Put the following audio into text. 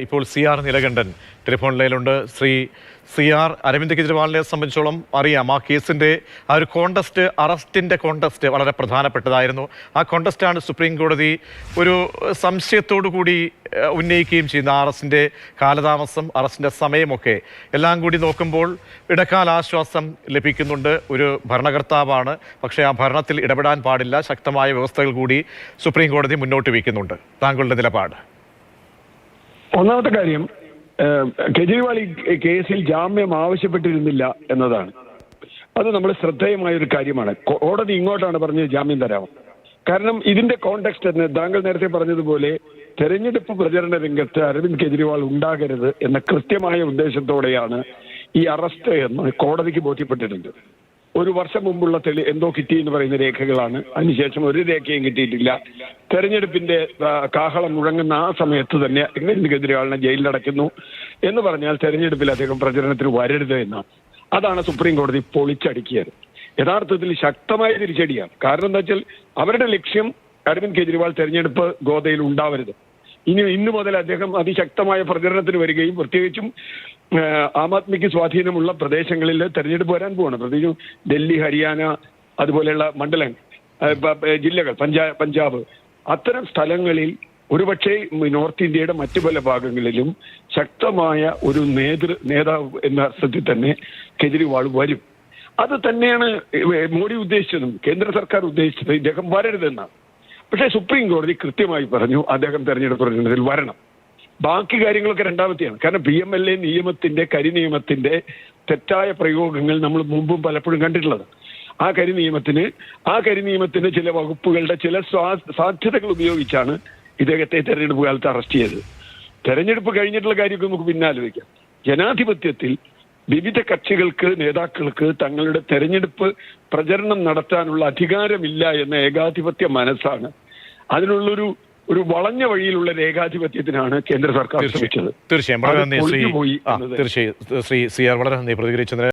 ഇപ്പോൾ CR നിലകണ്ഠൻ telephone ലൈനിലുണ്ട്. CR Aravind കെജ്രിവാളിനെ സംബന്ധിച്ചോളം അറിയാം, ആ കേസിൻ്റെ ആ ഒരു കോണ്ടസ്റ്റ്, അറസ്റ്റിൻ്റെ കോണ്ടസ്റ്റ് വളരെ പ്രധാനപ്പെട്ടതായിരുന്നു. ആ കോണ്ടസ്റ്റാണ് സുപ്രീം കോടതി ഒരു സംശയത്തോടു കൂടി ഉന്നയിക്കുകയും ചെയ്യുന്ന അറസ്റ്റിൻ്റെ കാലതാമസം, അറസ്റ്റിൻ്റെ സമയമൊക്കെ എല്ലാം കൂടി നോക്കുമ്പോൾ ഇടക്കാല ആശ്വാസം ലഭിക്കുന്നുണ്ട്. ഒരു ഭരണകർത്താവാണ്, പക്ഷേ ആ ഭരണത്തിൽ ഇടപെടാൻ പാടില്ല, ശക്തമായ വ്യവസ്ഥകൾ കൂടി സുപ്രീം കോടതി മുന്നോട്ട് വയ്ക്കുന്നുണ്ട്. താങ്കളുടെ നിലപാട്? ഒന്നാമത്തെ കാര്യം, കെജ്രിവാൾ ഈ കേസിൽ ജാമ്യം ആവശ്യപ്പെട്ടിരുന്നില്ല എന്നതാണ്. അത് നമ്മൾ ശ്രദ്ധേയമായ ഒരു കാര്യമാണ്. കോടതി ഇങ്ങോട്ടാണ് പറഞ്ഞത് ജാമ്യം തരാമോ. കാരണം ഇതിന്റെ കോണ്ടെക്സ്റ്റ് എന്ന് താങ്കൾ നേരത്തെ പറഞ്ഞതുപോലെ തെരഞ്ഞെടുപ്പ് പ്രചരണ രംഗത്ത് അരവിന്ദ് കെജ്രിവാൾ ഉണ്ടാകരുത് എന്ന കൃത്യമായ ഉദ്ദേശത്തോടെയാണ് ഈ അറസ്റ്റ് എന്ന് കോടതിക്ക് ബോധ്യപ്പെട്ടിട്ടുണ്ട്. ഒരു വർഷം മുമ്പുള്ള എന്തോ കിട്ടി എന്ന് പറയുന്ന രേഖകളാണ്. അതിനുശേഷം ഒരു രേഖയും കിട്ടിയിട്ടില്ല. തെരഞ്ഞെടുപ്പിന്റെ കാഹളം മുഴങ്ങുന്ന ആ സമയത്ത് തന്നെ അരവിന്ദ് കെജ്രിവാളിനെ ജയിലിലടയ്ക്കുന്നു എന്ന് പറഞ്ഞാൽ തെരഞ്ഞെടുപ്പിൽ അദ്ദേഹം പ്രചരണത്തിന് വരരുത് എന്നാണ്. അതാണ് സുപ്രീം കോടതി പൊളിച്ചടുക്കിയത്. യഥാർത്ഥത്തിൽ ശക്തമായ തിരിച്ചടിയാണ്. കാരണം എന്താ വെച്ചാൽ അവരുടെ ലക്ഷ്യം അരവിന്ദ് കെജ്രിവാൾ തെരഞ്ഞെടുപ്പ് ഗോദയിൽ ഉണ്ടാവരുത്. ഇന്നു മുതൽ അദ്ദേഹം അതിശക്തമായ പ്രചരണത്തിന് വരികയും പ്രത്യേകിച്ചും ആം ആദ്മിക്ക് സ്വാധീനമുള്ള പ്രദേശങ്ങളിൽ തെരഞ്ഞെടുപ്പ് വരാൻ പോവാണ്. പ്രത്യേകിച്ചും ഡൽഹി, ഹരിയാന, അതുപോലെയുള്ള ജില്ലകൾ, പഞ്ചാബ്, അത്തരം സ്ഥലങ്ങളിൽ ഒരുപക്ഷെ നോർത്ത് ഇന്ത്യയുടെ മറ്റു പല ഭാഗങ്ങളിലും ശക്തമായ ഒരു നേതാവ് എന്ന അർത്ഥത്തിൽ തന്നെ കെജ്രിവാൾ വരും. അത് തന്നെയാണ് മോഡി ഉദ്ദേശിച്ചതും കേന്ദ്ര സർക്കാർ ഉദ്ദേശിച്ചത്. ഇദ്ദേഹം വരരുതെന്നാണ്. പക്ഷേ സുപ്രീം കോടതി കൃത്യമായി പറഞ്ഞു അദ്ദേഹം തെരഞ്ഞെടുപ്പ് പ്രചരണത്തിൽ വരണം. ബാക്കി കാര്യങ്ങളൊക്കെ രണ്ടാമത്തെയാണ്. കാരണം PMLA നിയമത്തിന്റെ കരിനിയമത്തിന്റെ തെറ്റായ പ്രയോഗങ്ങൾ നമ്മൾ മുമ്പും പലപ്പോഴും കണ്ടിട്ടുള്ളത്. ആ കരിനിയമത്തിന് ചില വകുപ്പുകളുടെ ചില സാധ്യതകൾ ഉപയോഗിച്ചാണ് ഇദ്ദേഹത്തെ തെരഞ്ഞെടുപ്പ് കാലത്ത് അറസ്റ്റ് ചെയ്തത്. തെരഞ്ഞെടുപ്പ് കഴിഞ്ഞിട്ടുള്ള കാര്യമൊക്കെ നമുക്ക് പിന്നാലോചിക്കാം. ജനാധിപത്യത്തിൽ വിവിധ കക്ഷികൾക്ക്, നേതാക്കൾക്ക് തങ്ങളുടെ തെരഞ്ഞെടുപ്പ് പ്രചരണം നടത്താനുള്ള അധികാരമില്ല എന്ന ഏകാധിപത്യ മനസ്സാണ്. അതിനുള്ളൊരു വളഞ്ഞ വഴിയിലുള്ള ഏകാധിപത്യത്തിനാണ് കേന്ദ്ര സർക്കാർ ശ്രമിച്ചത്. തീർച്ചയായും വളരെ നന്ദി ശ്രീ CR, വളരെ നന്ദി പ്രതികരിച്ചതിന്.